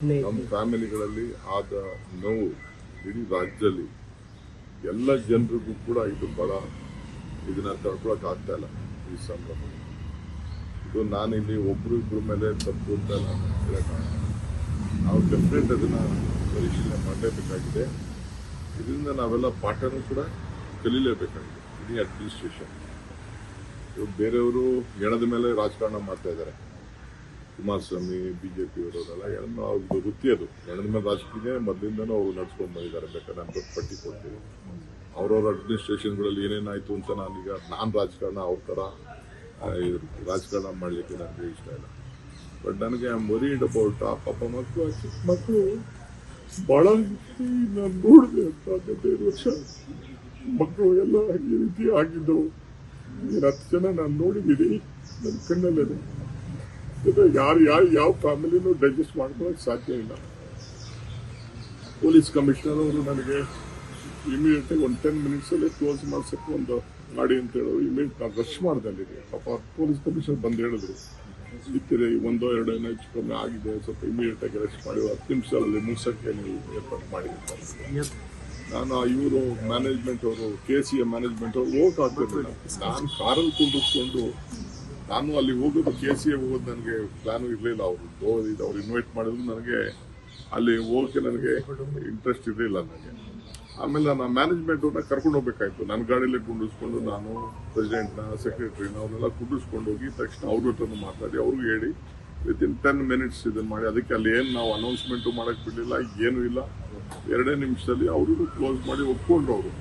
ನಮ್ಮ ಫ್ಯಾಮಿಲಿಗಳಲ್ಲಿ ಆದ ನೋವು ಇಡೀ ರಾಜ್ಯದಲ್ಲಿ ಎಲ್ಲ ಜನರಿಗೂ ಕೂಡ ಇದು ಬಹಳ ಇದನ್ನ ತಡ್ಕೊಳಕ್ ಆಗ್ತಾ ಇಲ್ಲ. ಈ ಸಂಭ್ರಮ ಇದು ನಾನಿಲ್ಲಿ ಒಬ್ರು ಮೇಲೆ ತಪ್ಪು ಅಂತ ಹೇಳಕ್ಕಾಗಲ್ಲ. ನಾವು ಡೆಫಿನೆಟ್ ಅದನ್ನ ಪರಿಶೀಲನೆ ಮಾಡಲೇಬೇಕಾಗಿದೆ. ಇದರಿಂದ ನಾವೆಲ್ಲ ಪಾಠನೂ ಕೂಡ ಕಲೀಲೇಬೇಕಾಗಿದೆ. ಇಡೀ ಅಡ್ಮಿನಿಸ್ಟ್ರೇಷನ್ ಬೇರೆಯವರು ಹೆಣದ ಮೇಲೆ ರಾಜಕಾರಣ ಮಾಡ್ತಾ ಇದ್ದಾರೆ. ಕುಮಾರಸ್ವಾಮಿ ಬಿಜೆಪಿ ಅವರೆಲ್ಲ ಅವ್ರದ್ದು ವೃತ್ತಿ ಅದು. ಹೆಣದ ಮೇಲೆ ರಾಜಕೀಯ ಮೊದಲಿಂದನೂ ಅವರು ನಡ್ಸ್ಕೊಂಡು ಬಂದಿದ್ದಾರೆ. ಬೇಕಾದ್ರೆ ನಾನು ದೊಡ್ಡ ಪಟ್ಟಿ ಕೊಡ್ತೀನಿ. ಅವ್ರವ್ರ ಅಡ್ಮಿನಿಸ್ಟ್ರೇಷನ್ಗಳಲ್ಲಿ ಏನೇನಾಯ್ತು ಅಂತ ನಾನು ರಾಜಕಾರಣ ಅವ್ರ ಥರ ರಾಜಕಾರಣ ಮಾಡಲಿಕ್ಕೆ ನನಗೆ ಇಷ್ಟ ಇಲ್ಲ. ಬಟ್ ನನಗೆ ಐ ಆಮ್ ವರಿಡ್ ಅಬೌಟ್ ಆ ಪಾಪ ಮಕ್ಕಳು ಬಹಳ ನಾನು ನೋಡಿದೆ ಅಂತ 15 ವರ್ಷ ಮಕ್ಕಳು ಎಲ್ಲ ಈ ರೀತಿ ಆಗಿದ್ದವು. 10 ಜನ ನಾನು ನೋಡಿದ್ದೀನಿ ನನ್ನ ಕಣ್ಣಲ್ಲೇ. ಯಾರು ಯಾವ ಫ್ಯಾಮಿಲಿನೂ ಡೈಜೆಸ್ಟ್ ಮಾಡ್ಕೊಳಕ್ ಸಾಧ್ಯ ಇಲ್ಲ. ಪೊಲೀಸ್ ಕಮಿಷನರ್ ಅವರು ನನಗೆ ಇಮಿಡಿಯೇಟ್ ಆಗಿ ಒಂದು 10 ಮಿನಿಟ್ಸಲ್ಲಿ ಕ್ಲೋಸ್ ಮಾಡ್ಸಕ್ಕೆ ಒಂದು ಗಾಡಿ ಅಂತ ಹೇಳೋರು. ಇಮಿಡಿಯೇಟ್ ನಾನು ರಶ್ ಮಾಡಿದೆ ಅಲ್ಲಿಗೆ. ಪಾಪ ಪೊಲೀಸ್ ಕಮಿಷನರ್ ಬಂದು ಹೇಳಿದ್ರು, ಇತ್ತಿದೆ 1-2 ಏನೋ ಹೆಚ್ಚು ಕಮ್ಮಿ ಆಗಿದೆ, ಸ್ವಲ್ಪ ಇಮಿಡಿಯೇಟ್ ಆಗಿ ರೆಸ್ಟ್ ಮಾಡಿ 10 ನಿಮಿಷದಲ್ಲಿ ಮುಗಿಸೋಕ್ಕೆ ನೀವು ಏರ್ಪಾಡು ಮಾಡಿರ್ತಾರೆ. ನಾನು ಇವರು ಮ್ಯಾನೇಜ್ಮೆಂಟ್ ಅವರು KCA ಮ್ಯಾನೇಜ್ಮೆಂಟ್ ಅವರು ಹೋಗಕ್ಕೆ ಆಗ್ತಿರ್ಲಿಲ್ಲ. ನಾನು ಕಾರಲ್ಲಿ ಕುಂಡಿಸ್ಕೊಂಡು ನಾನು ಅಲ್ಲಿ ಹೋಗೋದು KCA ಹೋಗೋದು ನನಗೆ ಪ್ಲಾನು ಇರಲಿಲ್ಲ. ಅವ್ರು ಇನ್ವೈಟ್ ಮಾಡಿದ್ರು ನನಗೆ ಅಲ್ಲಿ ಹೋಗೋಕ್ಕೆ ನನಗೆ ಇಂಟ್ರೆಸ್ಟ್ ಇರಲಿಲ್ಲ ನನಗೆ. ಆಮೇಲೆ ನಾನು ಮ್ಯಾನೇಜ್ಮೆಂಟ್ ಅವ್ರನ್ನ ಕರ್ಕೊಂಡು ಹೋಗ್ಬೇಕಾಯ್ತು. ನನ್ನ ಗಾಡಿಯಲ್ಲಿ ಕುಂಡಿಸ್ಕೊಂಡು ನಾನು ಪ್ರೆಸಿಡೆಂಟ್ನ ಸೆಕ್ರೆಟರಿನ ಅವ್ರನ್ನೆಲ್ಲ ಕುಂಡಿಸ್ಕೊಂಡು ಹೋಗಿ ತಕ್ಷಣ ಅವ್ರ ಹತ್ರ ಮಾತಾಡಿ ಅವ್ರಿಗೆ ಹೇಳಿ ವಿತಿನ್ 10 ಮಿನಿಟ್ಸ್ ಇದನ್ನು ಮಾಡಿ. ಅದಕ್ಕೆ ಅಲ್ಲಿ ಏನು ನಾವು ಅನೌನ್ಸ್ಮೆಂಟು ಮಾಡೋಕ್ಕೆ ಬಿಡಲಿಲ್ಲ, ಏನೂ ಇಲ್ಲ. 2 ನಿಮಿಷದಲ್ಲಿ ಅವರು ಕ್ಲೋಸ್ ಮಾಡಿ ಒಪ್ಕೊಂಡ್ರು.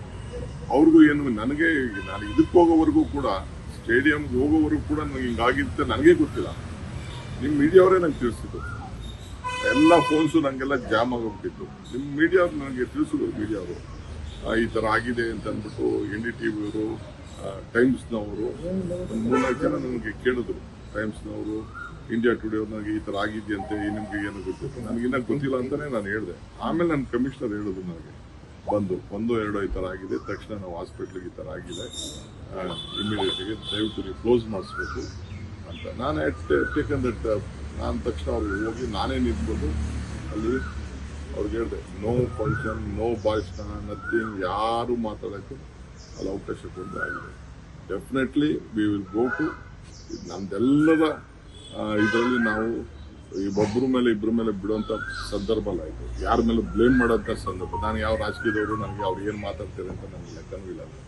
ಅವ್ರಿಗೂ ಏನು ನನಗೆ ನಾನು ಇದಕ್ಕೆ ಹೋಗೋವರೆಗೂ ಕೂಡ ಸ್ಟೇಡಿಯಂಗೆ ಹೋಗೋವರೆಗೂ ಕೂಡ ನನಗೆ ಹಿಂಗಾಗಿರುತ್ತೆ ನನಗೆ ಗೊತ್ತಿಲ್ಲ. ನಿಮ್ಮ ಮೀಡಿಯಾವರೇ ನಂಗೆ ತಿಳಿಸಿದ್ದು. ಎಲ್ಲ ಫೋನ್ಸು ನನಗೆಲ್ಲ ಜಾಮ್ ಆಗೋಗ್ಬಿಟ್ಟಿತ್ತು. ನಿಮ್ಮ ಮೀಡಿಯಾವ್ರು ನನಗೆ ತಿಳಿಸಿದ್ರು. ಮೀಡಿಯಾವರು ಈ ಥರ ಆಗಿದೆ ಅಂತ ಅಂದ್ಬಿಟ್ಟು NDTV ಅವರು, ಟೈಮ್ಸ್ನವರು ಒಂದು 3-4 ಜನ ನನಗೆ ಕೇಳಿದ್ರು. ಟೈಮ್ಸ್ನವರು, ಇಂಡಿಯಾ ಟುಡೇ ಅವ್ರು ನನಗೆ ಈ ಥರ ಆಗಿದೆಯಂತೆ, ನಿಮ್ಗೆ ಏನು ಗೊತ್ತಿತ್ತು? ನನಗಿನ್ನ ಗೊತ್ತಿಲ್ಲ ಅಂತಲೇ ನಾನು ಹೇಳಿದೆ. ಆಮೇಲೆ ನನ್ನ ಕಮಿಷನರ್ ಹೇಳಿದ್ರು ನನಗೆ ಬಂದು 1-2 ಈ ಥರ ಆಗಿದೆ, ತಕ್ಷಣ ನಾವು ಹಾಸ್ಪಿಟ್ಲಿಗೆ ಈ ಥರ ಆಗಿದೆ, ಇಮಿಡಿಯೇಟಾಗಿ ದಯವಿಟ್ಟು ನೀವು ಕ್ಲೋಸ್ ಮಾಡಿಸ್ಬೇಕು ಅಂತ. ನಾನು ಟೇಕನ್ ದಟ್. ನಾನು ತಕ್ಷಣ ಅವ್ರಿಗೆ ಹೋಗಿ ನಾನೇ ನಿಂತ್ಕೊಂಡು ಅಲ್ಲಿ ಅವ್ರಿಗೆ ಹೇಳಿದೆ, ನೋ ಫಂಕ್ಷನ್, ನೋ ಬಾಯ್ಸ್ನ, ನಥಿಂಗ್, ಯಾರು ಮಾತಾಡೋಕ್ಕೆ ಅಲ್ಲಿ ಅವಕಾಶ ಕೊಡದೆ ಆಗಿದೆ. Definitely we will go to ನಮ್ದೆಲ್ಲರ ಇದರಲ್ಲಿ ನಾವು ಒಬ್ಬರ ಮೇಲೆ ಇಬ್ಬರ ಮೇಲೆ ಬಿಡುವಂಥ ಸಂದರ್ಭ ಆಯಿತು. ಯಾರ ಮೇಲೆ ಬ್ಲೇಮ್ ಮಾಡೋಂಥ ಸಂದರ್ಭ. ನಾನು ಯಾವ ರಾಜಕೀಯದವರು ನನಗೆ ಅವ್ರು ಏನು ಮಾತಾಡ್ತಾರೆ ಅಂತ ನನಗೆ ಲೆಕ್ಕನೂ ಇಲ್ಲ.